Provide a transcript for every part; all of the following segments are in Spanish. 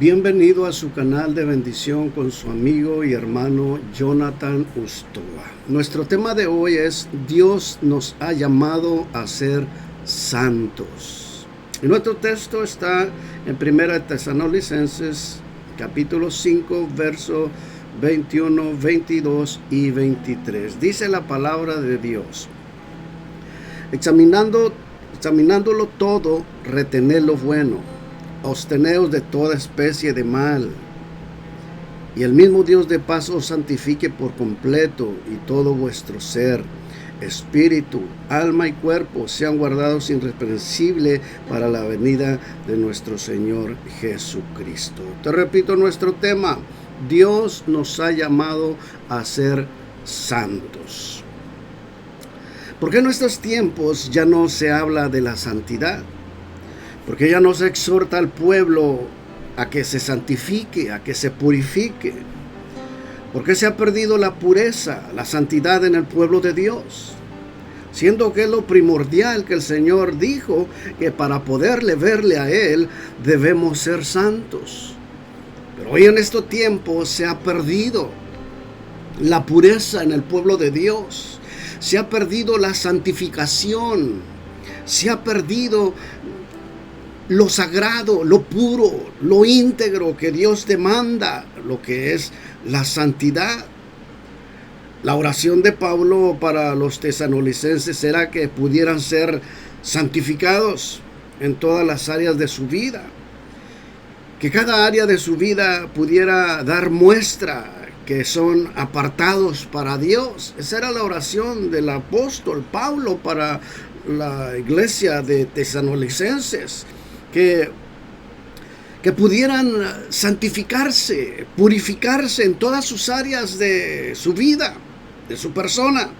Bienvenido a su canal de bendición con su amigo y hermano Jonathan Ustoa. Nuestro tema de hoy es: Dios nos ha llamado a ser santos. Y nuestro texto está en 1 Tesalonicenses capítulo 5, verso 21, 22 y 23. Dice la palabra de Dios: examinándolo todo, retened lo bueno, absteneos de toda especie de mal, y el mismo Dios de paz os santifique por completo, y todo vuestro ser, espíritu, alma y cuerpo sean guardados irreprensible para la venida de nuestro Señor Jesucristo. Te repito nuestro tema: Dios nos ha llamado a ser santos. ¿Por qué en nuestros tiempos ya no se habla de la santidad? Porque ya no se exhorta al pueblo a que se santifique, a que se purifique. Porque se ha perdido la pureza, la santidad en el pueblo de Dios. Siendo que es lo primordial que el Señor dijo, que para poderle verle a Él debemos ser santos. Pero hoy en estos tiempos se ha perdido la pureza en el pueblo de Dios. Se ha perdido la santificación. Se ha perdido lo sagrado, lo puro, lo íntegro que Dios demanda, lo que es la santidad. La oración de Pablo para los tesalonicenses era que pudieran ser santificados en todas las áreas de su vida, que cada área de su vida pudiera dar muestra que son apartados para Dios. Esa era la oración del apóstol Pablo para la iglesia de tesalonicenses. Que pudieran santificarse, purificarse en todas sus áreas de su vida, de su persona,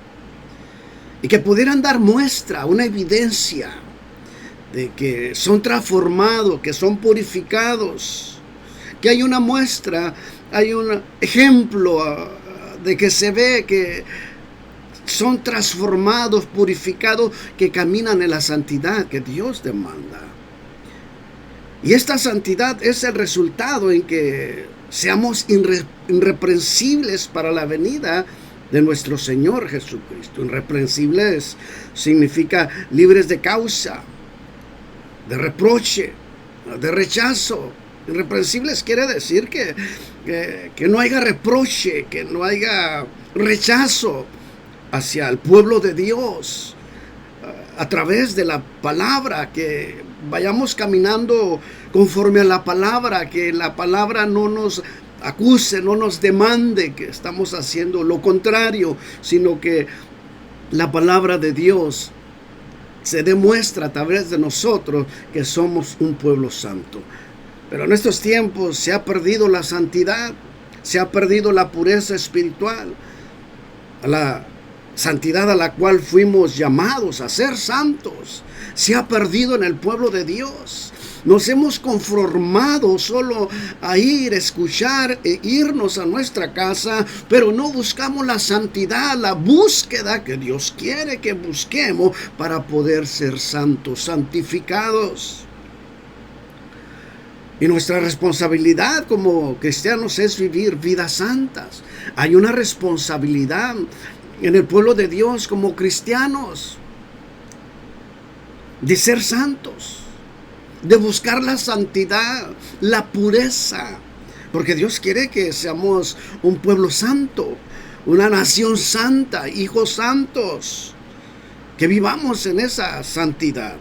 y que pudieran dar muestra, una evidencia de que son transformados, que son purificados, que hay una muestra, hay un ejemplo de que se ve que son transformados, purificados, que caminan en la santidad que Dios demanda. Y esta santidad es el resultado en que seamos irreprensibles para la venida de nuestro Señor Jesucristo. Irreprensibles significa libres de causa, de reproche, de rechazo. Irreprensibles quiere decir que no haya reproche, que no haya rechazo hacia el pueblo de Dios a través de la palabra, que vayamos caminando conforme a la palabra, que la palabra no nos acuse, no nos demande que estamos haciendo lo contrario, sino que la palabra de Dios se demuestra a través de nosotros que somos un pueblo santo. Pero en estos tiempos se ha perdido la santidad, se ha perdido la pureza espiritual, la santidad a la cual fuimos llamados a ser santos. Se ha perdido en el pueblo de Dios. Nos hemos conformado solo a ir, escuchar e irnos a nuestra casa, pero no buscamos la santidad, la búsqueda que Dios quiere que busquemos para poder ser santos, santificados. Y nuestra responsabilidad como cristianos es vivir vidas santas. Hay una responsabilidad en el pueblo de Dios como cristianos de ser santos, de buscar la santidad, la pureza, porque Dios quiere que seamos un pueblo santo, una nación santa, hijos santos, que vivamos en esa santidad.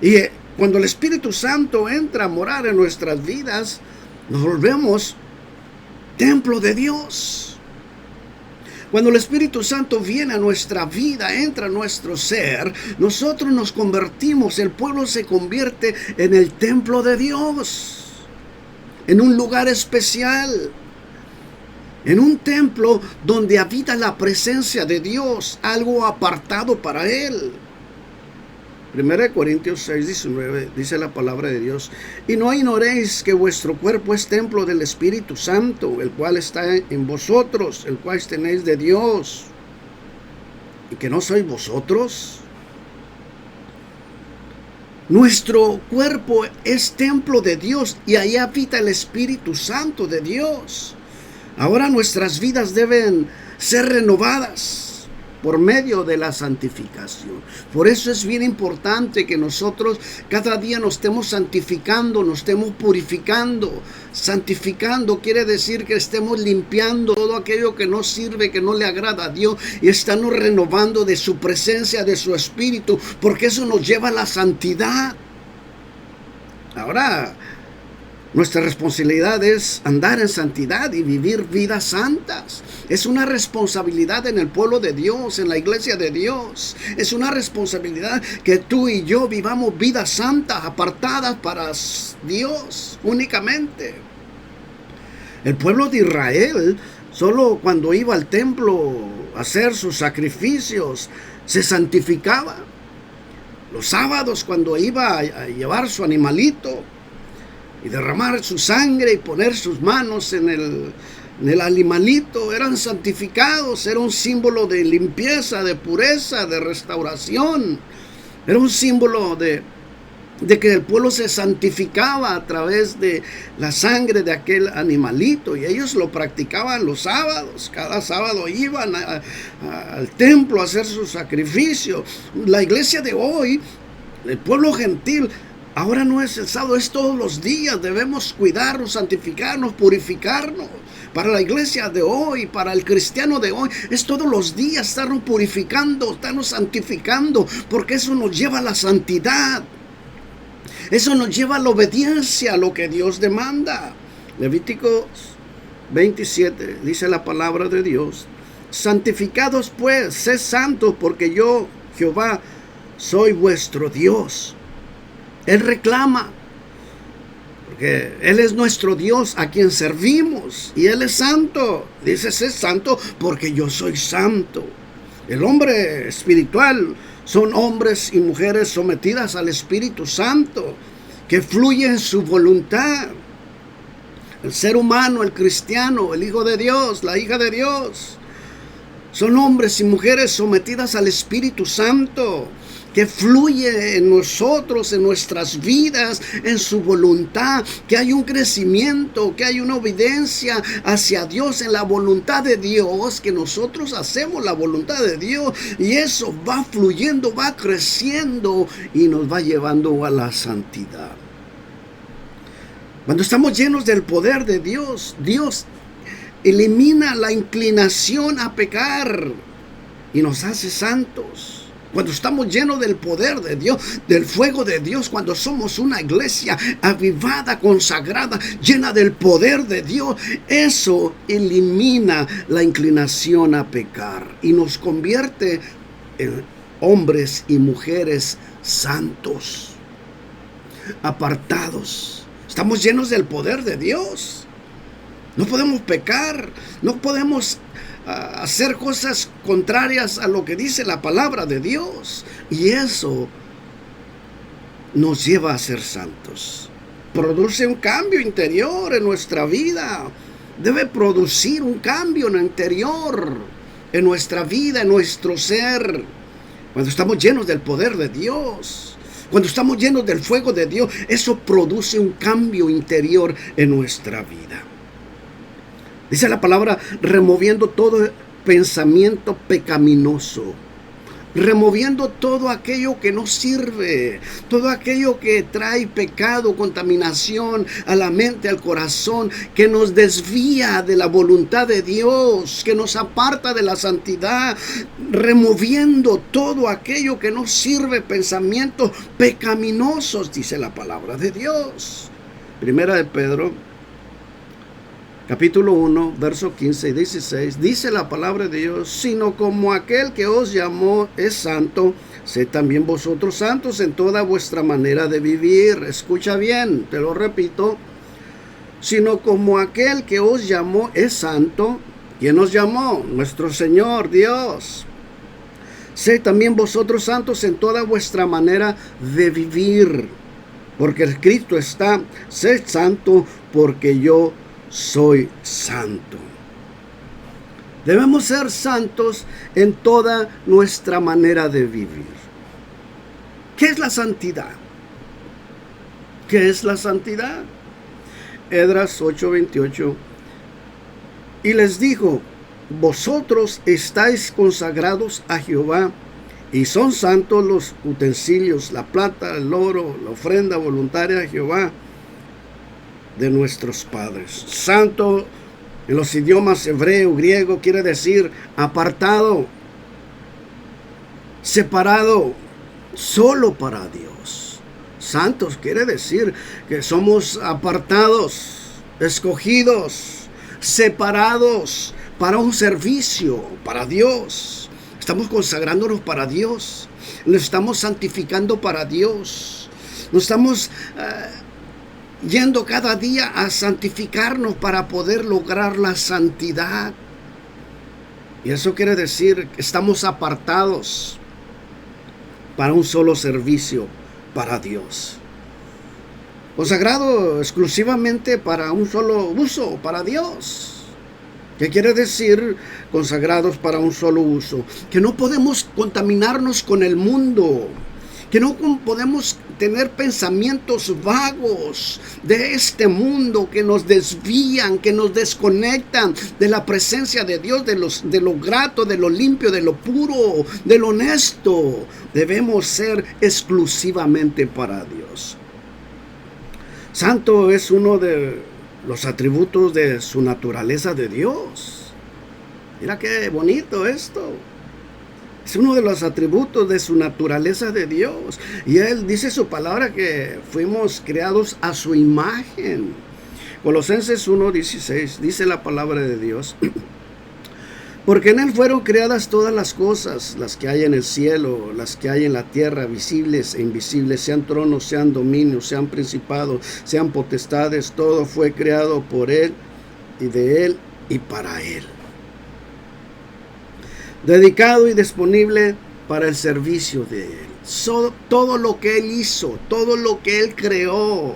Y cuando el Espíritu Santo entra a morar en nuestras vidas, nos volvemos templo de Dios. Cuando el Espíritu Santo viene a nuestra vida, entra a nuestro ser, nosotros nos convertimos, el pueblo se convierte en el templo de Dios, en un lugar especial, en un templo donde habita la presencia de Dios, algo apartado para Él. 1 Corintios 6, 19 dice la palabra de Dios: y no ignoréis que vuestro cuerpo es templo del Espíritu Santo, el cual está en vosotros, el cual tenéis de Dios, y que no sois vosotros. Nuestro cuerpo es templo de Dios y ahí habita el Espíritu Santo de Dios. Ahora nuestras vidas deben ser renovadas por medio de la santificación. Por eso es bien importante que nosotros cada día nos estemos santificando, nos estemos purificando. Santificando quiere decir que estemos limpiando todo aquello que no sirve, que no le agrada a Dios, y estarnos renovando de su presencia, de su Espíritu, porque eso nos lleva a la santidad. Ahora, nuestra responsabilidad es andar en santidad y vivir vidas santas. Es una responsabilidad en el pueblo de Dios, en la iglesia de Dios. Es una responsabilidad que tú y yo vivamos vidas santas, apartadas para Dios únicamente. El pueblo de Israel, solo cuando iba al templo a hacer sus sacrificios, se santificaba. Los sábados, cuando iba a llevar su animalito y derramar su sangre y poner sus manos en el animalito, eran santificados. Era un símbolo de limpieza, de pureza, de restauración. Era un símbolo de que el pueblo se santificaba a través de la sangre de aquel animalito, y ellos lo practicaban los sábados. Cada sábado iban al templo a hacer su sacrificio. La iglesia de hoy, el pueblo gentil, ahora no es el sábado, es todos los días. Debemos cuidarnos, santificarnos, purificarnos. Para la iglesia de hoy, para el cristiano de hoy, es todos los días estarnos purificando, estarnos santificando, porque eso nos lleva a la santidad. Eso nos lleva a la obediencia a lo que Dios demanda. Levíticos 27 dice la palabra de Dios: santificados pues, sed santos, porque yo, Jehová, soy vuestro Dios. Él reclama, porque Él es nuestro Dios a quien servimos, y Él es santo. Dice: sed santo porque yo soy santo. El hombre espiritual son hombres y mujeres sometidas al Espíritu Santo, que fluye en su voluntad. El ser humano, el cristiano, el hijo de Dios, la hija de Dios, son hombres y mujeres sometidas al Espíritu Santo, que fluye en nosotros, en nuestras vidas, en su voluntad, que hay un crecimiento, que hay una obediencia hacia Dios, en la voluntad de Dios, que nosotros hacemos la voluntad de Dios, y eso va fluyendo, va creciendo y nos va llevando a la santidad. Cuando estamos llenos del poder de Dios, Dios elimina la inclinación a pecar y nos hace santos. Cuando estamos llenos del poder de Dios, del fuego de Dios, cuando somos una iglesia avivada, consagrada, llena del poder de Dios, eso elimina la inclinación a pecar y nos convierte en hombres y mujeres santos, apartados. Estamos llenos del poder de Dios. No podemos pecar, no podemos hacer cosas contrarias a lo que dice la palabra de Dios, y eso nos lleva a ser santos. Produce un cambio interior en nuestra vida. Debe producir un cambio en el interior, en nuestra vida, en nuestro ser. Cuando estamos llenos del poder de Dios, cuando estamos llenos del fuego de Dios, eso produce un cambio interior en nuestra vida. Dice la palabra: removiendo todo pensamiento pecaminoso, removiendo todo aquello que no sirve, todo aquello que trae pecado, contaminación a la mente, al corazón, que nos desvía de la voluntad de Dios, que nos aparta de la santidad, removiendo todo aquello que no sirve, pensamientos pecaminosos, dice la palabra de Dios. Primera de Pedro, capítulo 1, verso 15 y 16, dice la palabra de Dios: sino como aquel que os llamó es santo, sed también vosotros santos en toda vuestra manera de vivir. Escucha bien, te lo repito: sino como aquel que os llamó es santo. ¿Quién os llamó? Nuestro Señor Dios. Sed también vosotros santos en toda vuestra manera de vivir, porque escrito está: sed santo porque yo soy santo. Debemos ser santos en toda nuestra manera de vivir. ¿Qué es la santidad? ¿Qué es la santidad? Esdras 8:28. Y les dijo: vosotros estáis consagrados a Jehová, y son santos los utensilios, la plata, el oro, la ofrenda voluntaria a Jehová de nuestros padres. Santo en los idiomas hebreo, griego, quiere decir apartado, separado, solo para Dios. Santos quiere decir que somos apartados, escogidos, separados para un servicio, para Dios. Estamos consagrándonos para Dios. Nos estamos santificando para Dios. Nos estamos yendo cada día a santificarnos para poder lograr la santidad. Y eso quiere decir que estamos apartados para un solo servicio, para Dios. Consagrado exclusivamente para un solo uso, para Dios. ¿Qué quiere decir consagrados para un solo uso? Que no podemos contaminarnos con el mundo, que no podemos tener pensamientos vagos de este mundo que nos desvían, que nos desconectan de la presencia de Dios, de lo grato, de lo limpio, de lo puro, de lo honesto. Debemos ser exclusivamente para Dios. Santo es uno de los atributos de su naturaleza de Dios. Mira qué bonito esto. Es uno de los atributos de su naturaleza de Dios. Y Él dice su palabra que fuimos creados a su imagen. Colosenses 1:16 dice la palabra de Dios: porque en Él fueron creadas todas las cosas, las que hay en el cielo, las que hay en la tierra, visibles e invisibles, sean tronos, sean dominios, sean principados, sean potestades. Todo fue creado por Él y de Él y para Él. Dedicado y disponible para el servicio de Él. Todo lo que Él hizo, todo lo que Él creó,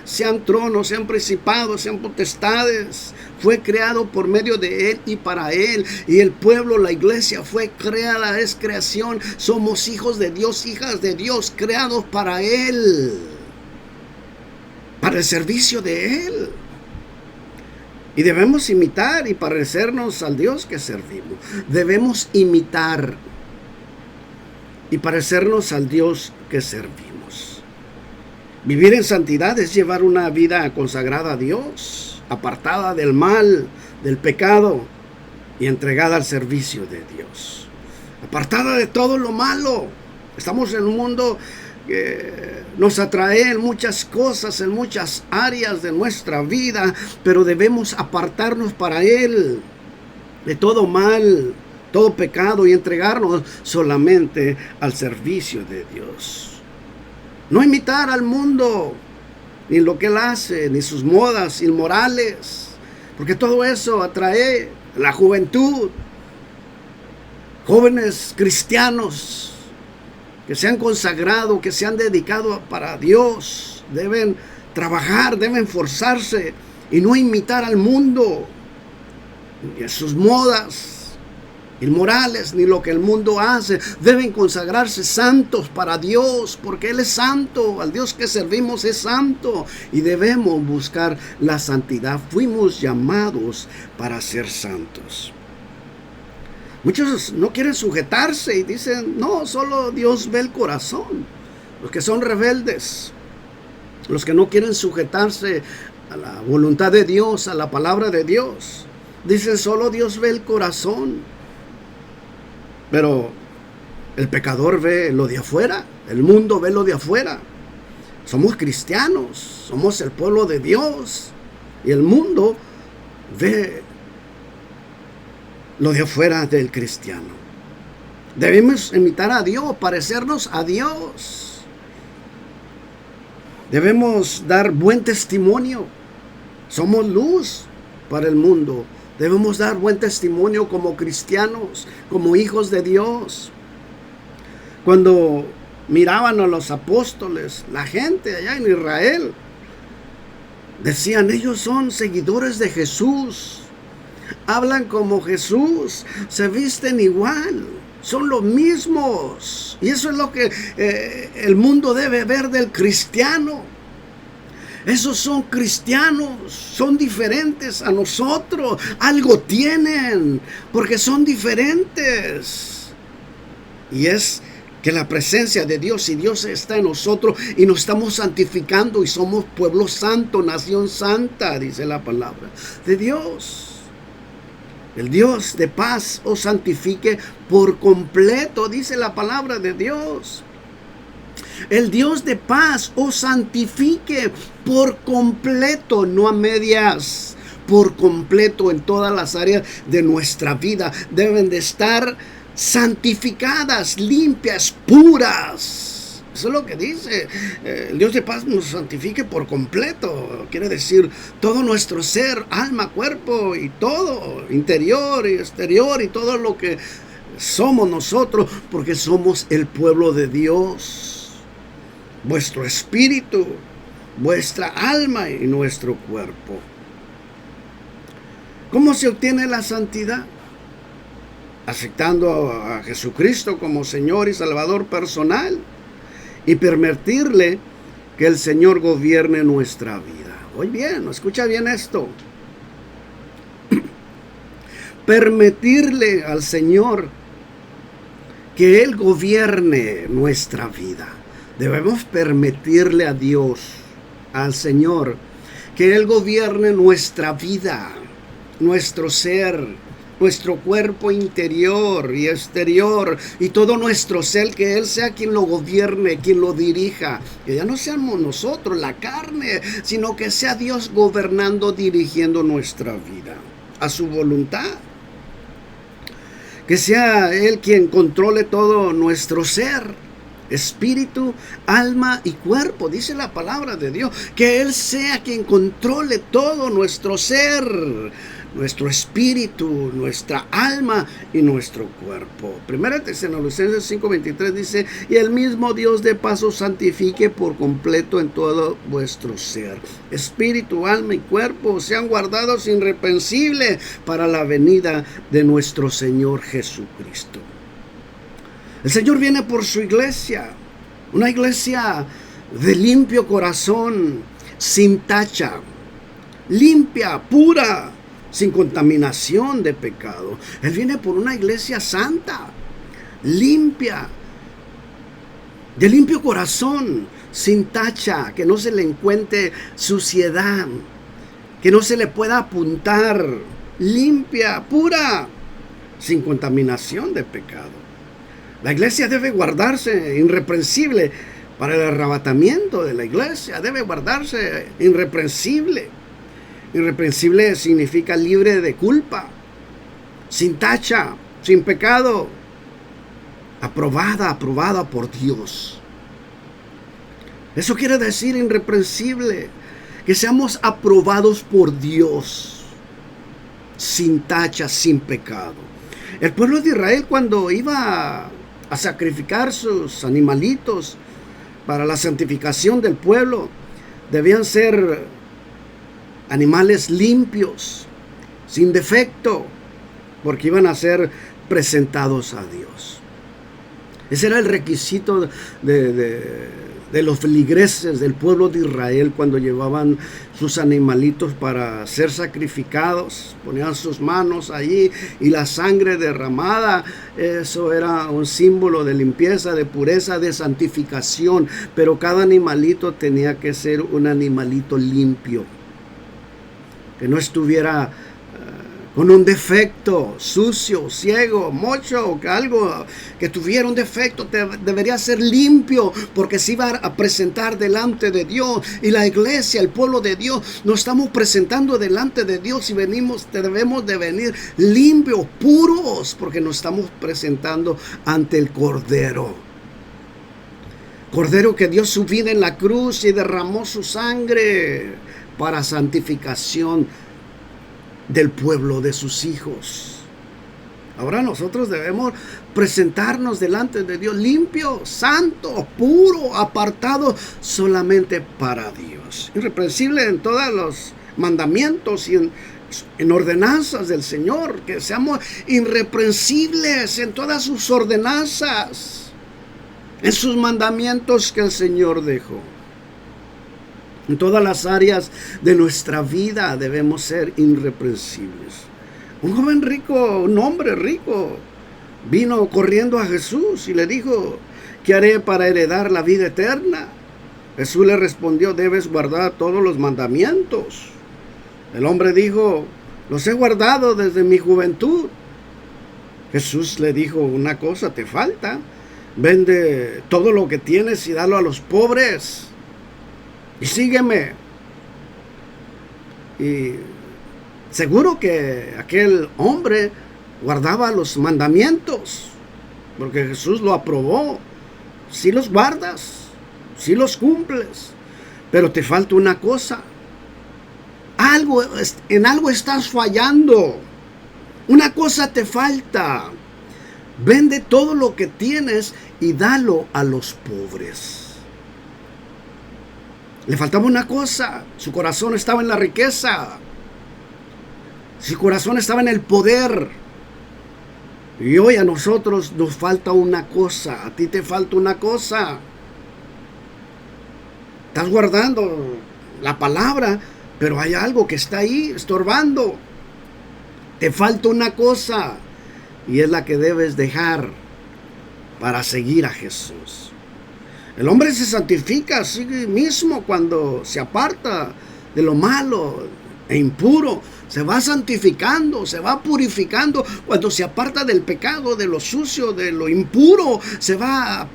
sean tronos, sean principados, sean potestades, fue creado por medio de Él y para Él. Y el pueblo, la iglesia, fue creada, es creación. Somos hijos de Dios, hijas de Dios, creados para Él, para el servicio de Él. Y debemos imitar y parecernos al Dios que servimos. Debemos imitar y parecernos al Dios que servimos. Vivir en santidad es llevar una vida consagrada a Dios, apartada del mal, del pecado y entregada al servicio de Dios. Apartada de todo lo malo. Estamos en un mundo que nos atrae en muchas cosas, en muchas áreas de nuestra vida, pero debemos apartarnos para Él de todo mal, todo pecado y entregarnos solamente al servicio de Dios. No imitar al mundo, ni lo que Él hace, ni sus modas inmorales, porque todo eso atrae a la juventud. Jóvenes cristianos que se han consagrado, que se han dedicado para Dios, deben trabajar, deben esforzarse y no imitar al mundo, ni a sus modas inmorales, ni lo que el mundo hace. Deben consagrarse santos para Dios, porque Él es santo, al Dios que servimos es santo, y debemos buscar la santidad. Fuimos llamados para ser santos. Muchos no quieren sujetarse y dicen: no, solo Dios ve el corazón. Los que son rebeldes, los que no quieren sujetarse a la voluntad de Dios, a la palabra de Dios, dicen: solo Dios ve el corazón. Pero el pecador ve lo de afuera, el mundo ve lo de afuera. Somos cristianos, somos el pueblo de Dios, y el mundo ve lo de afuera del cristiano. Debemos imitar a Dios, parecernos a Dios. Debemos dar buen testimonio. Somos luz para el mundo. Debemos dar buen testimonio como cristianos, como hijos de Dios. Cuando miraban a los apóstoles, la gente allá en Israel, decían: ellos son seguidores de Jesús. Hablan como Jesús, se visten igual, son los mismos. Y eso es lo que el mundo debe ver del cristiano. Esos son cristianos, son diferentes a nosotros, algo tienen, porque son diferentes. Y es que la presencia de Dios, y Dios está en nosotros y nos estamos santificando y somos pueblo santo, nación santa, dice la palabra de Dios. El Dios de paz os santifique por completo, dice la palabra de Dios. El Dios de paz os santifique por completo, no a medias, por completo en todas las áreas de nuestra vida. Deben de estar santificadas, limpias, puras. Eso es lo que dice. El Dios de paz nos santifique por completo. Quiere decir todo nuestro ser, alma, cuerpo y todo, interior y exterior y todo lo que somos nosotros, porque somos el pueblo de Dios. Vuestro espíritu, vuestra alma y nuestro cuerpo. ¿Cómo se obtiene la santidad? Aceptando a Jesucristo como Señor y Salvador personal y permitirle que el Señor gobierne nuestra vida. Oye bien, escucha bien esto. Permitirle al Señor que Él gobierne nuestra vida. Debemos permitirle a Dios, al Señor, que Él gobierne nuestra vida, nuestro ser, nuestro cuerpo interior y exterior y todo nuestro ser, que Él sea quien lo gobierne, quien lo dirija. Que ya no seamos nosotros, la carne, sino que sea Dios gobernando, dirigiendo nuestra vida a su voluntad. Que sea Él quien controle todo nuestro ser, espíritu, alma y cuerpo, dice la palabra de Dios. Que Él sea quien controle todo nuestro ser, nuestro espíritu, nuestra alma y nuestro cuerpo. Primera Tesalonicenses 5:23 dice: y el mismo Dios de paz os santifique por completo en todo vuestro ser, espíritu, alma y cuerpo sean guardados irreprensibles para la venida de nuestro Señor Jesucristo. El Señor viene por su iglesia, una iglesia de limpio corazón, sin tacha, limpia, pura, sin contaminación de pecado. Él viene por una iglesia santa, limpia, de limpio corazón, sin tacha, que no se le encuentre suciedad, que no se le pueda apuntar, limpia, pura, sin contaminación de pecado. La iglesia debe guardarse irreprensible para el arrebatamiento de la iglesia. Debe guardarse irreprensible. Irreprensible significa libre de culpa, sin tacha, sin pecado, aprobada por Dios. Eso quiere decir irreprensible, que seamos aprobados por Dios, sin tacha, sin pecado. El pueblo de Israel, cuando iba a sacrificar sus animalitos para la santificación del pueblo, debían ser animales limpios, sin defecto, porque iban a ser presentados a Dios. Ese era el requisito de los feligreses del pueblo de Israel cuando llevaban sus animalitos para ser sacrificados. Ponían sus manos allí y la sangre derramada, eso era un símbolo de limpieza, de pureza, de santificación. Pero cada animalito tenía que ser un animalito limpio, que no estuviera con un defecto, sucio, ciego, mocho, o que algo que tuviera un defecto. Debería ser limpio, porque se iba a presentar delante de Dios. Y la iglesia, el pueblo de Dios, nos estamos presentando delante de Dios y debemos de venir limpios, puros, porque nos estamos presentando ante el Cordero. Cordero que dio su vida en la cruz y derramó su sangre para santificación del pueblo, de sus hijos. Ahora nosotros debemos presentarnos delante de Dios limpio, santo, puro, apartado solamente para Dios, irreprensible en todos los mandamientos y en ordenanzas del Señor, que seamos irreprensibles en todas sus ordenanzas, en sus mandamientos que el Señor dejó. En todas las áreas de nuestra vida debemos ser irreprensibles. Un joven rico, un hombre rico, vino corriendo a Jesús y le dijo: ¿qué haré para heredar la vida eterna? Jesús le respondió: debes guardar todos los mandamientos. El hombre dijo: los he guardado desde mi juventud. Jesús le dijo: una cosa te falta. Vende todo lo que tienes y dalo a los pobres y sígueme. Y seguro que aquel hombre guardaba los mandamientos, porque Jesús lo aprobó. Si los guardas, si los cumples, pero te falta una cosa. En algo estás fallando. Una cosa te falta. Vende todo lo que tienes y dalo a los pobres. Le faltaba una cosa. Su corazón estaba en la riqueza. Su corazón estaba en el poder. Y hoy a nosotros nos falta una cosa. A ti te falta una cosa. Estás guardando la palabra, pero hay algo que está ahí estorbando. Te falta una cosa. Y es la que debes dejar para seguir a Jesús. El hombre se santifica a sí mismo cuando se aparta de lo malo e impuro. Se va santificando, se va purificando cuando se aparta del pecado, de lo sucio, de lo impuro. Se va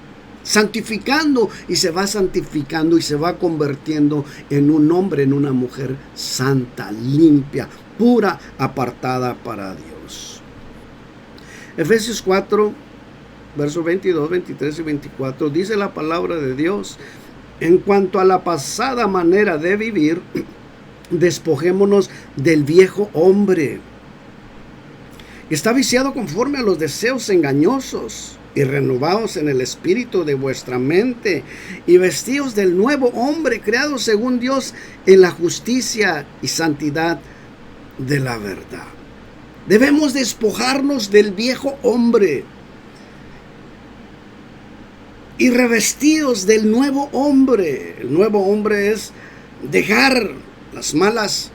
santificando y se va santificando y se va convirtiendo en un hombre, en una mujer santa, limpia, pura, apartada para Dios. Efesios 4, versos 22, 23 y 24, dice la palabra de Dios: en cuanto a la pasada manera de vivir, despojémonos del viejo hombre, que está viciado conforme a los deseos engañosos, y renovaos en el espíritu de vuestra mente, y vestíos del nuevo hombre, creado según Dios en la justicia y santidad de la verdad. Debemos despojarnos del viejo hombre y revestidos del nuevo hombre. El nuevo hombre es dejar las malas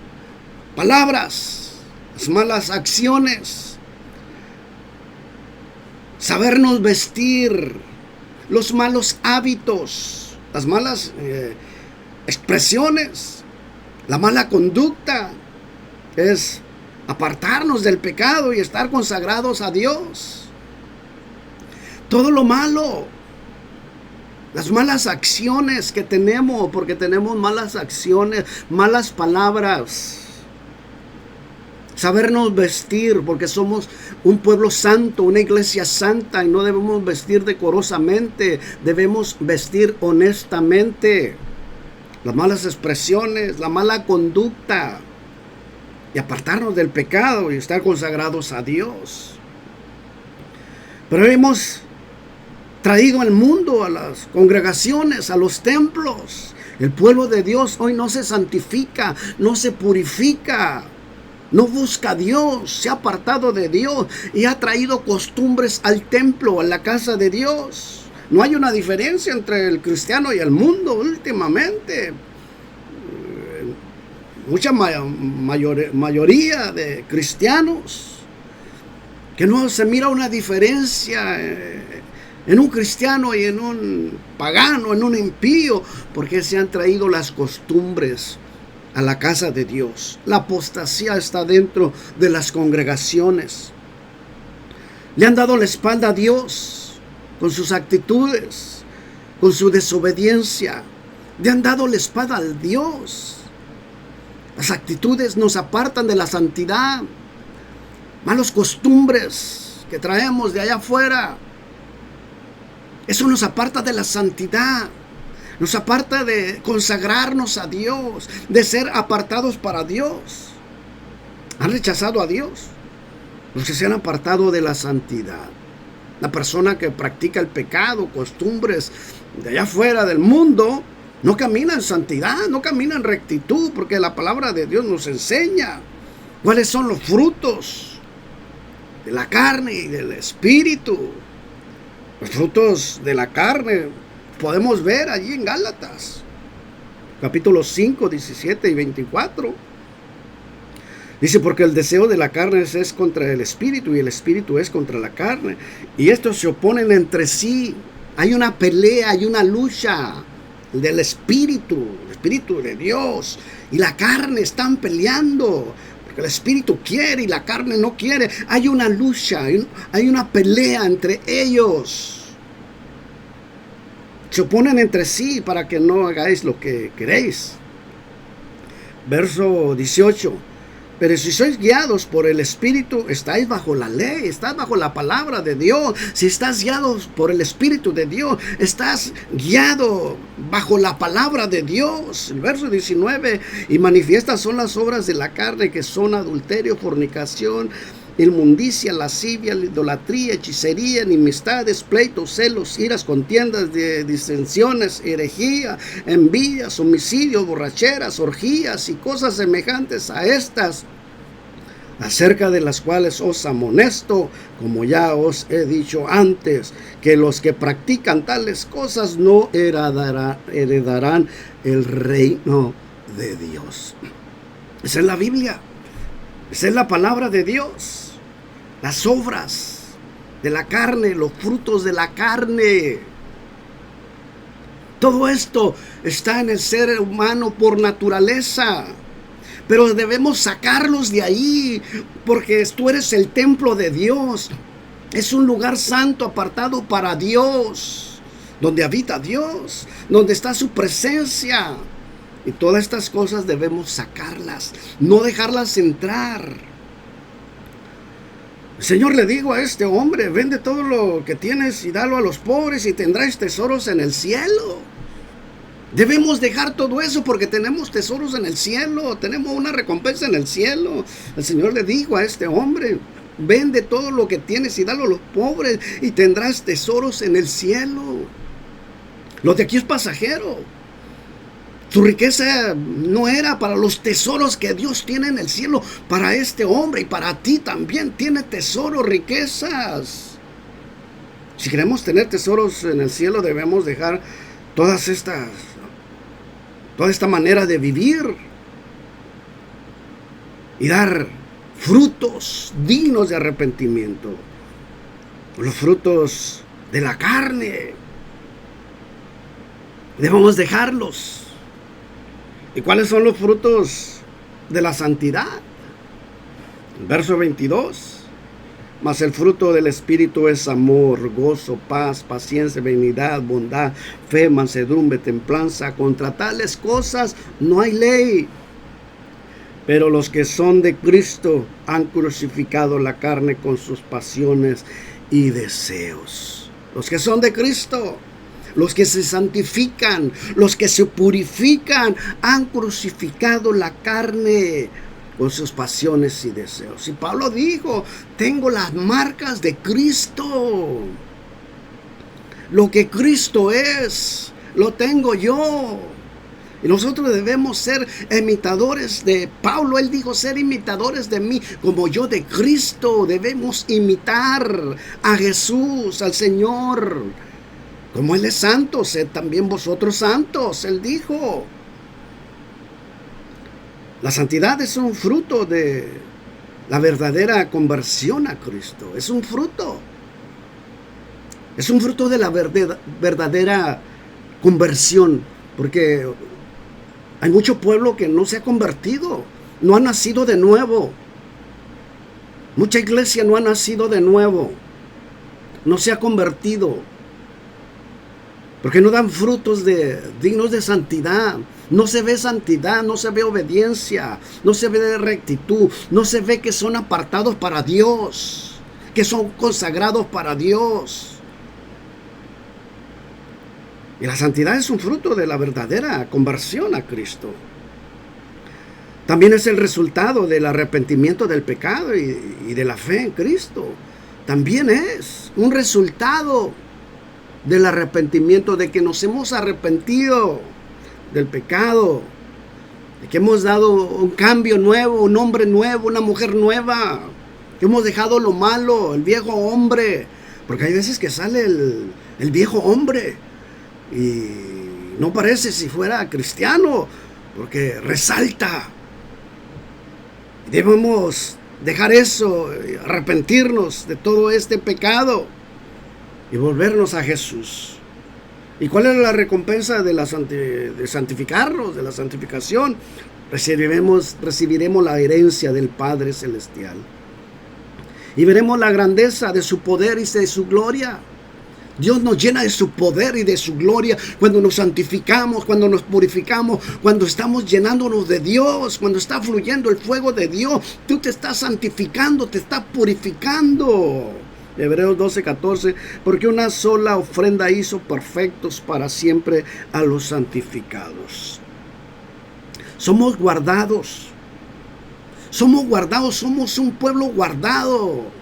palabras, las malas acciones, sabernos vestir, los malos hábitos, las malas expresiones, la mala conducta. Es apartarnos del pecado y estar consagrados a Dios. Todo lo malo, las malas acciones que tenemos, porque tenemos malas acciones, malas palabras. Sabernos vestir, porque somos un pueblo santo, una iglesia santa, y no debemos vestir decorosamente, debemos vestir honestamente. Las malas expresiones, la mala conducta, y apartarnos del pecado y estar consagrados a Dios. Pero hemos traído al mundo, a las congregaciones, a los templos. El pueblo de Dios hoy no se santifica, no se purifica, no busca a Dios, se ha apartado de Dios y ha traído costumbres al templo, a la casa de Dios. No hay una diferencia entre el cristiano y el mundo últimamente. Mucha mayoría de cristianos que no se mira una diferencia en un cristiano y en un pagano, en un impío, porque se han traído las costumbres a la casa de Dios. La apostasía está dentro de las congregaciones. Le han dado la espalda a Dios con sus actitudes, con su desobediencia. Le han dado la espalda al Dios. Las actitudes nos apartan de la santidad. Malos costumbres que traemos de allá afuera. Eso nos aparta de la santidad. Nos aparta de consagrarnos a Dios, de ser apartados para Dios. Han rechazado a Dios los que se han apartado de la santidad. La persona que practica el pecado, costumbres de allá afuera del mundo, no camina en santidad, no camina en rectitud, porque la palabra de Dios nos enseña cuáles son los frutos de la carne y del espíritu. Los frutos de la carne podemos ver allí en Gálatas. capítulo 5, 17 y 24. Dice, porque el deseo de la carne es contra el espíritu y el espíritu es contra la carne. Y estos se oponen entre sí. Hay una pelea, hay una lucha del espíritu, el espíritu de Dios y la carne están peleando. Porque el espíritu quiere y la carne no quiere. Hay una lucha, hay una pelea entre ellos. Se oponen entre sí para que no hagáis lo que queréis. Verso 18. Pero si sois guiados por el Espíritu, estáis bajo la ley, estás bajo la palabra de Dios. Si estás guiado por el Espíritu de Dios, estás guiado bajo la palabra de Dios. El verso 19, y manifiestas son las obras de la carne, que son adulterio, fornicación, inmundicia, lascivia, idolatría, hechicería, enemistades, pleitos, celos, iras, contiendas, disensiones, herejía, envidias, homicidios, borracheras, orgías y cosas semejantes a estas, acerca de las cuales os amonesto, como ya os he dicho antes, que los que practican tales cosas no heredarán el reino de Dios. Esa es la Biblia, esa es la palabra de Dios. Las obras de la carne, los frutos de la carne. Todo esto está en el ser humano por naturaleza. Pero debemos sacarlos de ahí, porque tú eres el templo de Dios. Es un lugar santo apartado para Dios, donde habita Dios, donde está su presencia. Y todas estas cosas debemos sacarlas, no dejarlas entrar. El Señor le dijo a este hombre, vende todo lo que tienes y dalo a los pobres y tendrás tesoros en el cielo. Debemos dejar todo eso porque tenemos tesoros en el cielo, tenemos una recompensa en el cielo. El Señor le dijo a este hombre, vende todo lo que tienes y dalo a los pobres y tendrás tesoros en el cielo. Lo de aquí es pasajero. Su riqueza no era para los tesoros que Dios tiene en el cielo, para este hombre y para ti también tiene tesoros, riquezas. Si queremos tener tesoros en el cielo, debemos dejar toda esta manera de vivir y dar frutos dignos de arrepentimiento, los frutos de la carne. Debemos dejarlos. ¿Y cuáles son los frutos de la santidad? Verso 22. Mas el fruto del Espíritu es amor, gozo, paz, paciencia, benignidad, bondad, fe, mansedumbre, templanza. Contra tales cosas no hay ley. Pero los que son de Cristo han crucificado la carne con sus pasiones y deseos. Los que son de Cristo, los que se santifican, los que se purifican, han crucificado la carne con sus pasiones y deseos. Y Pablo dijo, tengo las marcas de Cristo. Lo que Cristo es, lo tengo yo. Y nosotros debemos ser imitadores de Pablo. Él dijo, ser imitadores de mí, como yo de Cristo. Debemos imitar a Jesús, al Señor. Como Él es santo, sed también vosotros santos, Él dijo. La santidad es un fruto de la verdadera conversión a Cristo. Es un fruto. Es un fruto de la verdadera conversión. Porque hay mucho pueblo que no se ha convertido, no ha nacido de nuevo. Mucha iglesia no ha nacido de nuevo, no se ha convertido. Porque no dan frutos dignos de santidad. No se ve santidad, no se ve obediencia, no se ve rectitud, no se ve que son apartados para Dios, que son consagrados para Dios. Y la santidad es un fruto de la verdadera conversión a Cristo. También es el resultado del arrepentimiento del pecado y de la fe en Cristo. También es un resultado del arrepentimiento, de que nos hemos arrepentido del pecado, de que hemos dado un cambio nuevo, un hombre nuevo, una mujer nueva, que hemos dejado lo malo, el viejo hombre, porque hay veces que sale el viejo hombre y No parece si fuera cristiano, porque resalta. Debemos dejar eso, arrepentirnos de todo este pecado y volvernos a Jesús. ¿Y cuál es la recompensa de santificarnos, de la santificación? Recibiremos la herencia del Padre Celestial. Y veremos la grandeza de su poder y de su gloria. Dios nos llena de su poder y de su gloria cuando nos santificamos, cuando nos purificamos, cuando estamos llenándonos de Dios, cuando está fluyendo el fuego de Dios. Tú te estás santificando, te estás purificando. Hebreos 12:14, porque una sola ofrenda hizo perfectos para siempre a los santificados. Somos guardados, somos un pueblo guardado,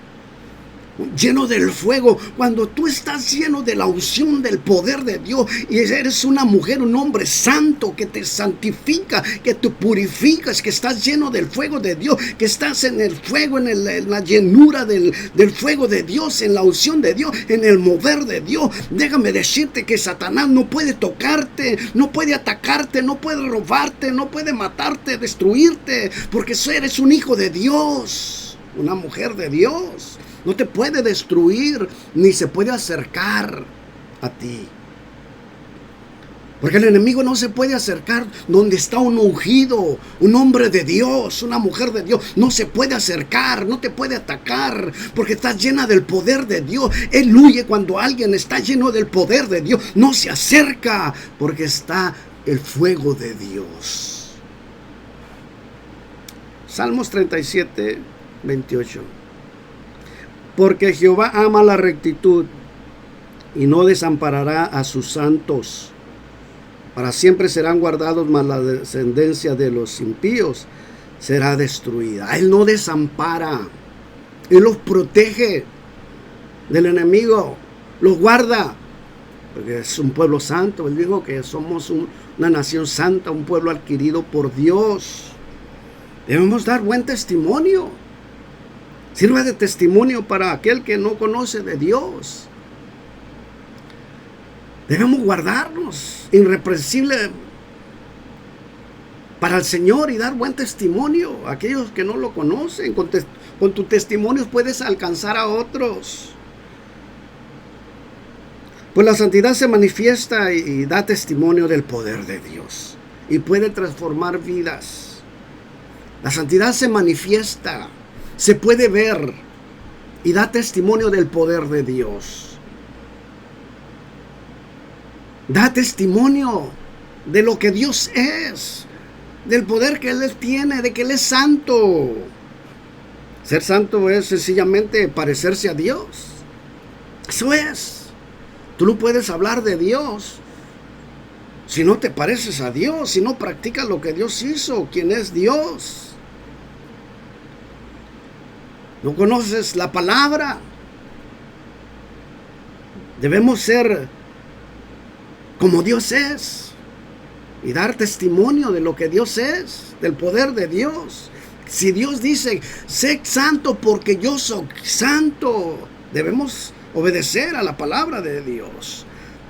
lleno del fuego. Cuando tú estás lleno de la unción del poder de Dios y eres una mujer, un hombre santo que te santifica, que te purificas, que estás lleno del fuego de Dios, que estás en el fuego, en la llenura del fuego de Dios, en la unción de Dios, en el mover de Dios, déjame decirte que Satanás no puede tocarte, no puede atacarte, no puede robarte, no puede matarte, destruirte, porque eres un hijo de Dios, una mujer de Dios. No te puede destruir, ni se puede acercar a ti. Porque el enemigo no se puede acercar donde está un ungido, un hombre de Dios, una mujer de Dios. No se puede acercar, no te puede atacar, porque estás llena del poder de Dios. Él huye cuando alguien está lleno del poder de Dios. No se acerca, porque está el fuego de Dios. Salmos 37:28. Porque Jehová ama la rectitud y no desamparará a sus santos. Para siempre serán guardados, mas la descendencia de los impíos será destruida. Él no desampara. Él los protege del enemigo. Los guarda. Porque es un pueblo santo. Él dijo que somos una nación santa, un pueblo adquirido por Dios. Debemos dar buen testimonio. Sirva de testimonio para aquel que no conoce de Dios. Debemos guardarnos irreprensible para el Señor y dar buen testimonio a aquellos que no lo conocen. Con tus testimonios puedes alcanzar a otros. Pues la santidad se manifiesta y da testimonio del poder de Dios y puede transformar vidas. La santidad se manifiesta, se puede ver y da testimonio del poder de Dios. Da testimonio de lo que Dios es, del poder que Él tiene, de que Él es santo. Ser santo es sencillamente parecerse a Dios. Eso es. Tú no puedes hablar de Dios si no te pareces a Dios, si no practicas lo que Dios hizo, quien es Dios. No conoces la palabra. Debemos ser como Dios es y dar testimonio de lo que Dios es, del poder de Dios. Si Dios dice, sé santo porque yo soy santo, debemos obedecer a la palabra de Dios.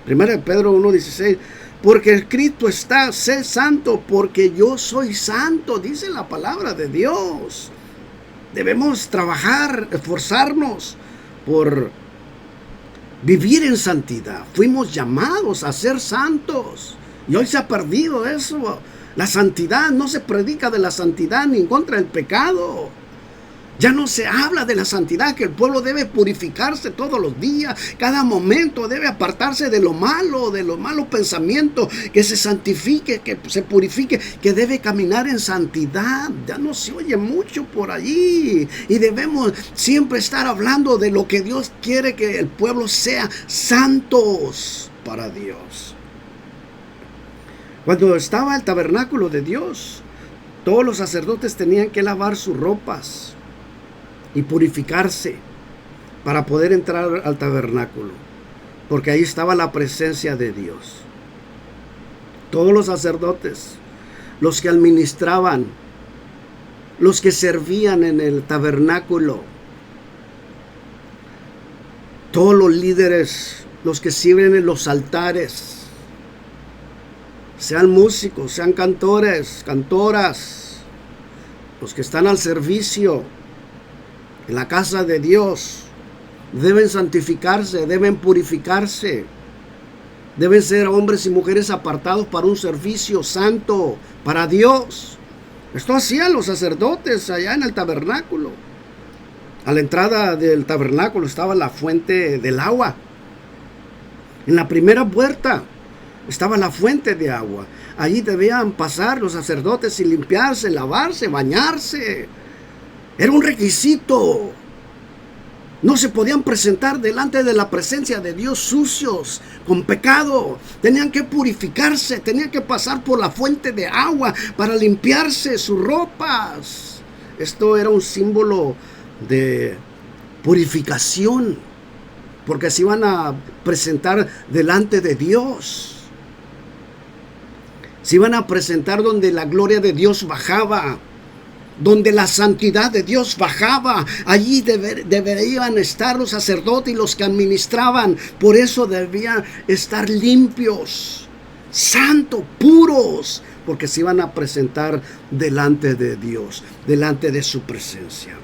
1 Pedro 1:16, porque escrito está, sé santo porque yo soy santo, dice la palabra de Dios. Debemos trabajar, esforzarnos por vivir en santidad. Fuimos llamados a ser santos y hoy se ha perdido eso. La santidad, no se predica de la santidad ni en contra del pecado. Ya no se habla de la santidad, que el pueblo debe purificarse todos los días, cada momento debe apartarse de los malos pensamientos, que se santifique, que se purifique, que debe caminar en santidad. Ya no se oye mucho por allí y debemos siempre estar hablando de lo que Dios quiere, que el pueblo sea santos para Dios. Cuando estaba el tabernáculo de Dios, todos los sacerdotes tenían que lavar sus ropas y purificarse para poder entrar al tabernáculo, porque ahí estaba la presencia de Dios. Todos los sacerdotes, los que administraban, los que servían en el tabernáculo, todos los líderes, los que sirven en los altares, sean músicos, sean cantores, cantoras, los que están al servicio en la casa de Dios, deben santificarse, deben purificarse, deben ser hombres y mujeres apartados para un servicio santo para Dios. Esto hacían los sacerdotes allá en el tabernáculo. A la entrada del tabernáculo estaba la fuente del agua. En la primera puerta estaba la fuente de agua. Allí debían pasar los sacerdotes y limpiarse, lavarse, bañarse. Era un requisito. No se podían presentar delante de la presencia de Dios sucios, con pecado. Tenían que purificarse, tenían que pasar por la fuente de agua para limpiarse sus ropas. Esto era un símbolo de purificación, porque se iban a presentar delante de Dios. Se iban a presentar donde la gloria de Dios bajaba, donde la santidad de Dios bajaba. Allí deberían estar los sacerdotes y los que administraban. Por eso debían estar limpios, santos, puros, porque se iban a presentar delante de Dios, delante de su presencia.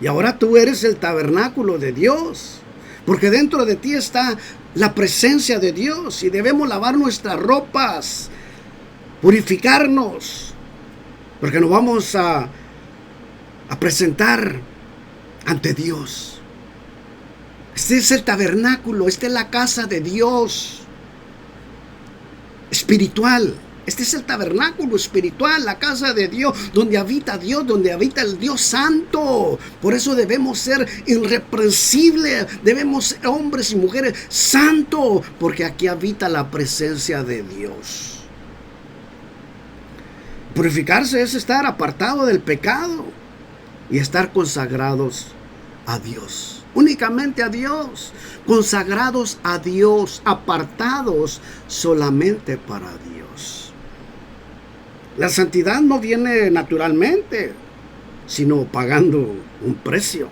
Y ahora tú eres el tabernáculo de Dios, porque dentro de ti está la presencia de Dios y debemos lavar nuestras ropas, purificarnos, porque nos vamos a presentar ante Dios. Este es el tabernáculo, esta es la casa de Dios espiritual. Este es el tabernáculo espiritual, la casa de Dios, donde habita Dios, donde habita el Dios santo. Por eso debemos ser irreprensibles, debemos ser hombres y mujeres santos, porque aquí habita la presencia de Dios. Purificarse es estar apartado del pecado y estar consagrados a Dios. Únicamente a Dios, consagrados a Dios, apartados solamente para Dios. La santidad no viene naturalmente, sino pagando un precio.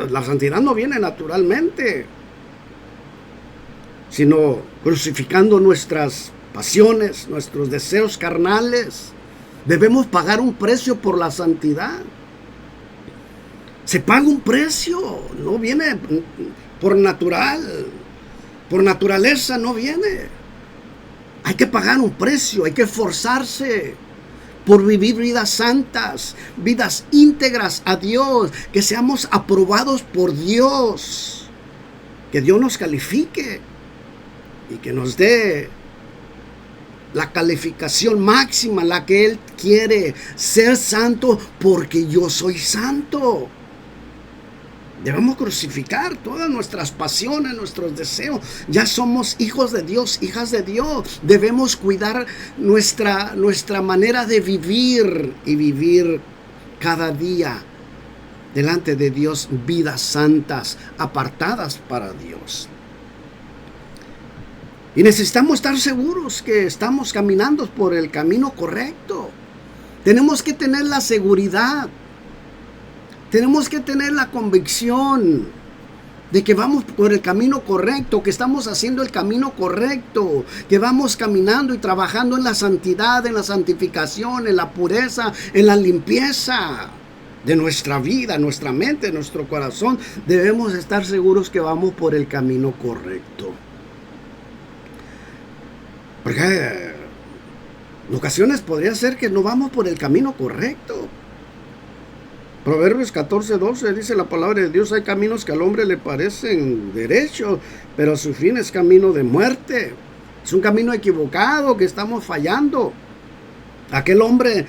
La santidad no viene naturalmente, sino crucificando nuestras pasiones, nuestros deseos carnales. Debemos pagar un precio por la santidad. Se paga un precio, no viene por natural, por naturaleza no viene. Hay que pagar un precio, hay que esforzarse por vivir vidas santas, vidas íntegras a Dios, que seamos aprobados por Dios, que Dios nos califique y que nos dé la calificación máxima, la que Él quiere, ser santo porque yo soy santo. Debemos crucificar todas nuestras pasiones, nuestros deseos. Ya somos hijos de Dios, hijas de Dios. Debemos cuidar nuestra manera de vivir y vivir cada día delante de Dios vidas santas, apartadas para Dios. Y necesitamos estar seguros que estamos caminando por el camino correcto. Tenemos que tener la seguridad. Tenemos que tener la convicción de que vamos por el camino correcto, que estamos haciendo el camino correcto, que vamos caminando y trabajando en la santidad, en la santificación, en la pureza, en la limpieza de nuestra vida, nuestra mente, nuestro corazón. Debemos estar seguros que vamos por el camino correcto. Porque en ocasiones podría ser que no vamos por el camino correcto. Proverbios 14:12 dice la palabra de Dios: hay caminos que al hombre le parecen derechos, pero su fin es camino de muerte. Es un camino equivocado que estamos fallando. Aquel hombre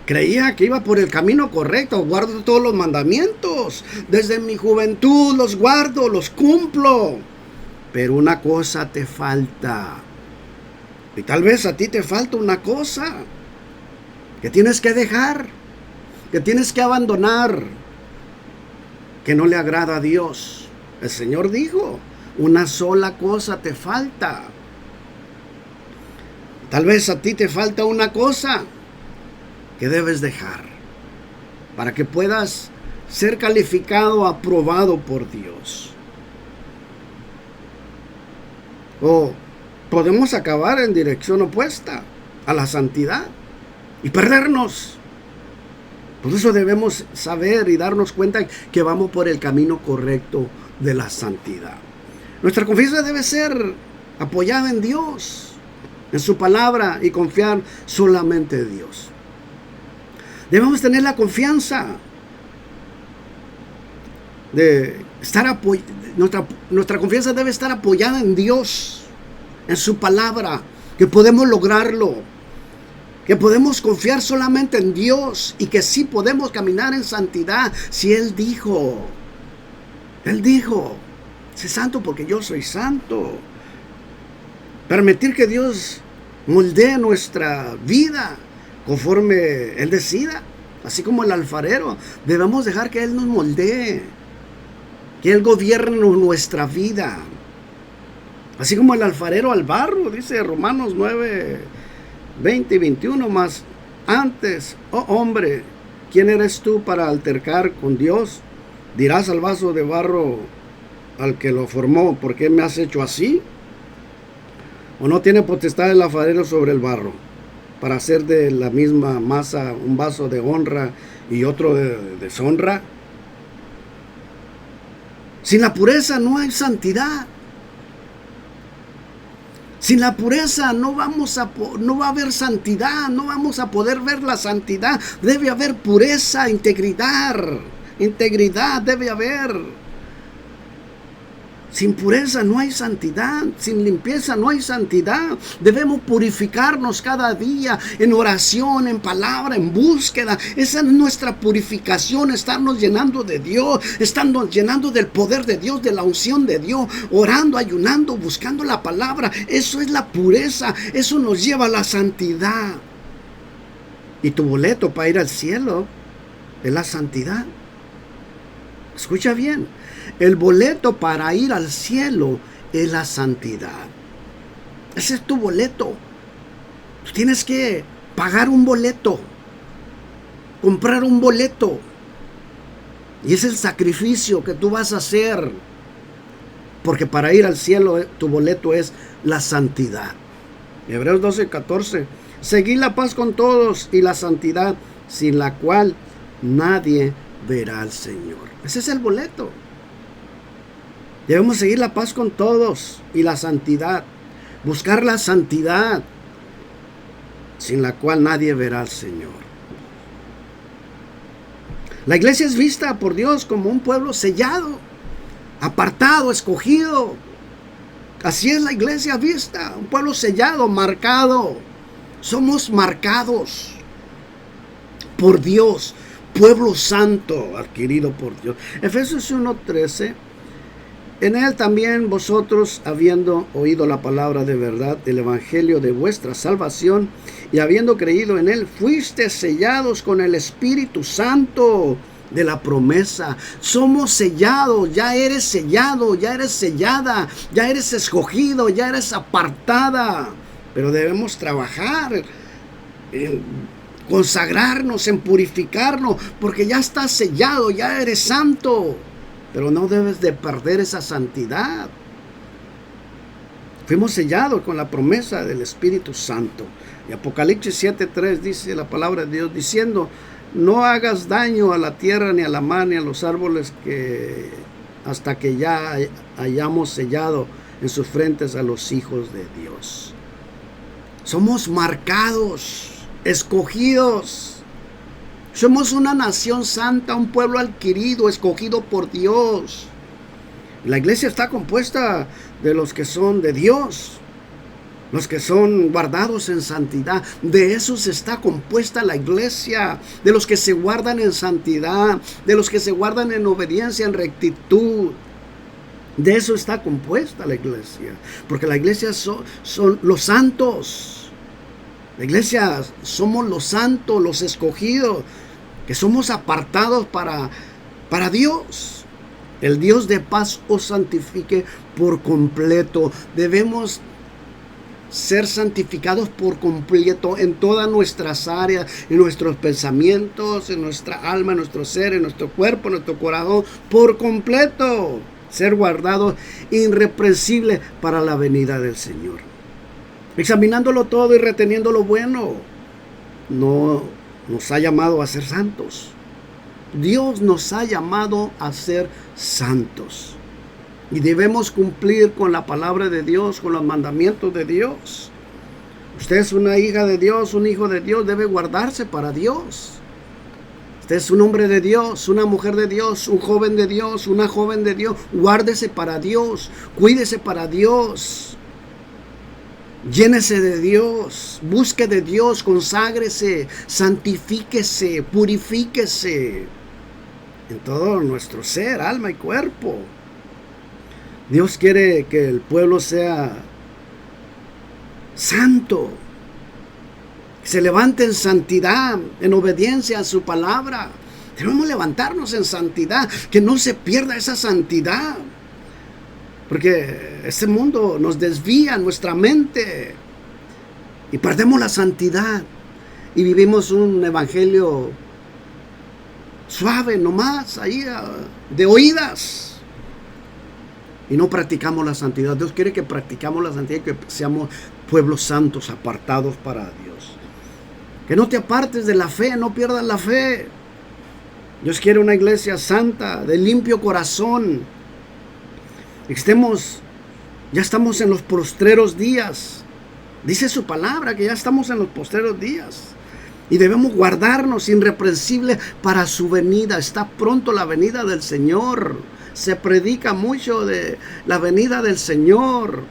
creía que iba por el camino correcto. Guardo todos los mandamientos. Desde mi juventud los guardo, los cumplo. Pero una cosa te falta. Y tal vez a ti te falta una cosa que tienes que dejar, que tienes que abandonar, que no le agrada a Dios. El Señor dijo: una sola cosa te falta. Tal vez a ti te falta una cosa que debes dejar para que puedas ser calificado, aprobado por Dios. podemos acabar en dirección opuesta a la santidad y perdernos. Por eso debemos saber y darnos cuenta que vamos por el camino correcto de la santidad. Nuestra confianza debe ser apoyada en Dios, en su palabra, y confiar solamente en Dios. Debemos tener la confianza de estar nuestra confianza debe estar apoyada en Dios, en su palabra, que podemos lograrlo, que podemos confiar solamente en Dios y que sí podemos caminar en santidad. Si Él dijo, sé santo porque yo soy santo. Permitir que Dios moldee nuestra vida conforme Él decida, así como el alfarero. Debemos dejar que Él nos moldee, que Él gobierne nuestra vida, así como el alfarero al barro, dice Romanos 9, 20 y 21, más antes, oh hombre, ¿quién eres tú para altercar con Dios? Dirás al vaso de barro al que lo formó, ¿por qué me has hecho así? ¿O no tiene potestad el alfarero sobre el barro para hacer de la misma masa un vaso de honra y otro de deshonra? Sin la pureza no hay santidad. Sin la pureza no va a haber santidad, no vamos a poder ver la santidad. Debe haber pureza, integridad debe haber. Sin pureza no hay santidad, sin limpieza no hay santidad. Debemos purificarnos cada día en oración, en palabra, en búsqueda. Esa es nuestra purificación, estarnos llenando de Dios, estarnos llenando del poder de Dios, de la unción de Dios, orando, ayunando, buscando la palabra. Eso es la pureza, eso nos lleva a la santidad. Y tu boleto para ir al cielo es la santidad. Escucha bien. El boleto para ir al cielo es la santidad. Ese es tu boleto. Tú tienes que pagar un boleto, comprar un boleto. Y es el sacrificio que tú vas a hacer. Porque para ir al cielo tu boleto es la santidad. Hebreos 12:14. Seguid la paz con todos y la santidad, sin la cual nadie verá al Señor. Ese es el boleto. Debemos seguir la paz con todos y la santidad. Buscar la santidad, sin la cual nadie verá al Señor. La iglesia es vista por Dios como un pueblo sellado, apartado, escogido. Así es la iglesia vista, un pueblo sellado, marcado. Somos marcados por Dios, pueblo santo adquirido por Dios. Efesios 1:13. En él también vosotros, habiendo oído la palabra de verdad, el evangelio de vuestra salvación, y habiendo creído en él, fuisteis sellados con el Espíritu Santo de la promesa. Somos sellados, ya eres sellado, ya eres sellada, ya eres escogido, ya eres apartada. Pero debemos trabajar en consagrarnos, en purificarnos, porque ya estás sellado, ya eres santo. Pero no debes de perder esa santidad. Fuimos sellados con la promesa del Espíritu Santo. Y Apocalipsis 7:3 dice la palabra de Dios diciendo: no hagas daño a la tierra, ni a la mar, ni a los árboles, hasta que ya hayamos sellado en sus frentes a los hijos de Dios. Somos marcados, escogidos. Somos una nación santa, un pueblo adquirido, escogido por Dios. La iglesia está compuesta de los que son de Dios, los que son guardados en santidad. De esos está compuesta la iglesia, de los que se guardan en santidad, de los que se guardan en obediencia, en rectitud. De eso está compuesta la iglesia, porque la iglesia son los santos. La iglesia somos los santos, los escogidos, que somos apartados para Dios. El Dios de paz os santifique por completo. Debemos ser santificados por completo en todas nuestras áreas, en nuestros pensamientos, en nuestra alma, en nuestro ser, en nuestro cuerpo, en nuestro corazón, por completo. Ser guardados irreprensibles para la venida del Señor. examinándolo todo y reteniendo lo bueno. No nos ha llamado a ser santos. Dios nos ha llamado a ser santos. Y debemos cumplir con la palabra de Dios, con los mandamientos de Dios. Usted es una hija de Dios, un hijo de Dios, debe guardarse para Dios. Usted es un hombre de Dios, una mujer de Dios, un joven de Dios, una joven de Dios. Guárdese para Dios, cuídese para Dios. Llénese de Dios, busque de Dios, conságrese, santifíquese, purifíquese en todo nuestro ser, alma y cuerpo. Dios quiere que el pueblo sea santo, que se levante en santidad, en obediencia a su palabra. Debemos levantarnos en santidad, que no se pierda esa santidad. Porque este mundo nos desvía nuestra mente y perdemos la santidad y vivimos un evangelio suave nomás, ahí de oídas, y no practicamos la santidad. Dios quiere que practicamos la santidad, que seamos pueblos santos, apartados para Dios. Que no te apartes de la fe, no pierdas la fe. Dios quiere una iglesia santa, de limpio corazón. Ya estamos en los postreros días. Dice su palabra que ya estamos en los postreros días. Y debemos guardarnos irreprensibles para su venida. Está pronto la venida del Señor. Se predica mucho de la venida del Señor,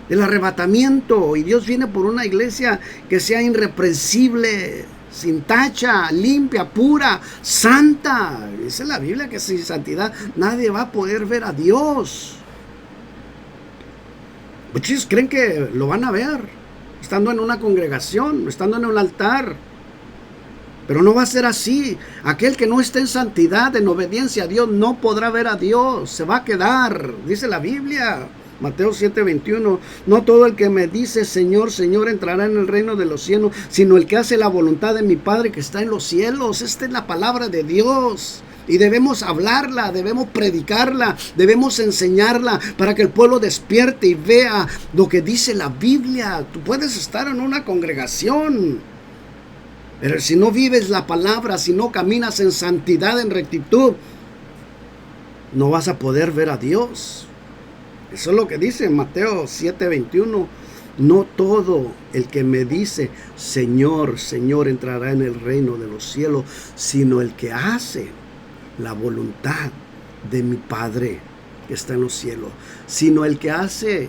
del arrebatamiento. Y Dios viene por una iglesia que sea irreprensible, sin tacha, limpia, pura, santa. Dice la Biblia que sin santidad nadie va a poder ver a Dios. Muchos creen que lo van a ver estando en una congregación, estando en un altar. Pero no va a ser así. Aquel que no esté en santidad, en obediencia a Dios, no podrá ver a Dios. Se va a quedar, dice la Biblia. Mateo 7:21, no todo el que me dice Señor, Señor entrará en el reino de los cielos, sino el que hace la voluntad de mi Padre que está en los cielos. Esta es la palabra de Dios y debemos hablarla, debemos predicarla, debemos enseñarla para que el pueblo despierte y vea lo que dice la Biblia. Tú puedes estar en una congregación, pero si no vives la palabra, si no caminas en santidad, en rectitud, no vas a poder ver a Dios. Eso es lo que dice Mateo 7:21. No todo el que me dice Señor, Señor entrará en el reino de los cielos, sino el que hace la voluntad de mi Padre que está en los cielos. Sino el que hace,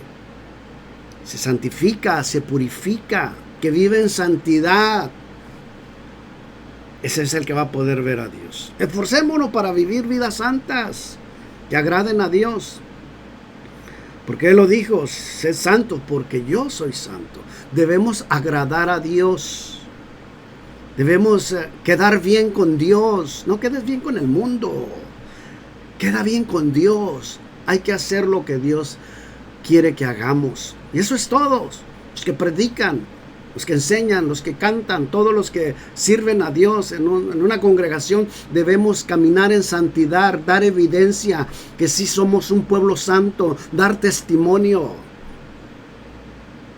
se santifica, se purifica, que vive en santidad. Ese es el que va a poder ver a Dios. Esforcémonos para vivir vidas santas que agraden a Dios. Porque Él lo dijo, sed santos porque yo soy santo. Debemos agradar a Dios. Debemos quedar bien con Dios. No quedes bien con el mundo. Queda bien con Dios. Hay que hacer lo que Dios quiere que hagamos. Y eso es todo. Los que predican, los que enseñan, los que cantan, todos los que sirven a Dios en una congregación, debemos caminar en santidad, dar evidencia que sí somos un pueblo santo, dar testimonio.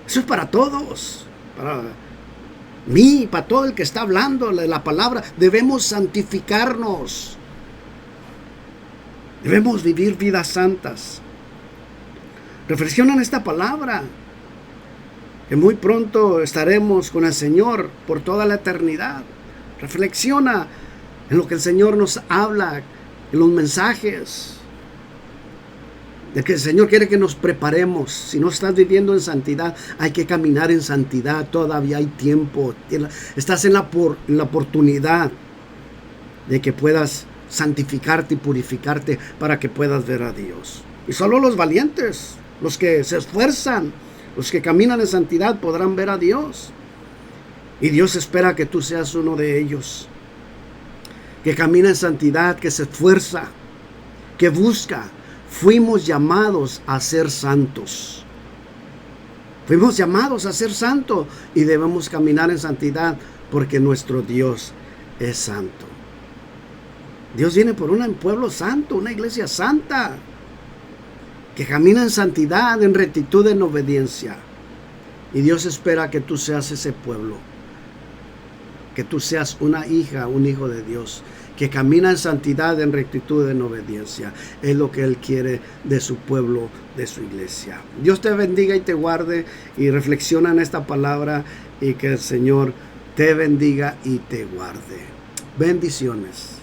Eso es para todos, para mí, para todo el que está hablando de la palabra. Debemos santificarnos, debemos vivir vidas santas. Reflexiona en esta palabra, que muy pronto estaremos con el Señor por toda la eternidad. Reflexiona en lo que el Señor nos habla, en los mensajes, de que el Señor quiere que nos preparemos. Si no estás viviendo en santidad, hay que caminar en santidad. Todavía hay tiempo. Estás en la oportunidad de que puedas santificarte y purificarte para que puedas ver a Dios. Y solo los valientes, los que se esfuerzan, los que caminan en santidad podrán ver a Dios. Y Dios espera que tú seas uno de ellos, que camina en santidad, que se esfuerza, que busca. Fuimos llamados a ser santos. Fuimos llamados a ser santos y debemos caminar en santidad porque nuestro Dios es santo. Dios viene por un pueblo santo, una iglesia santa, que camina en santidad, en rectitud, en obediencia. Y Dios espera que tú seas ese pueblo, que tú seas una hija, un hijo de Dios, que camina en santidad, en rectitud, en obediencia. Es lo que Él quiere de su pueblo, de su iglesia. Dios te bendiga y te guarde, y reflexiona en esta palabra, y que el Señor te bendiga y te guarde. Bendiciones.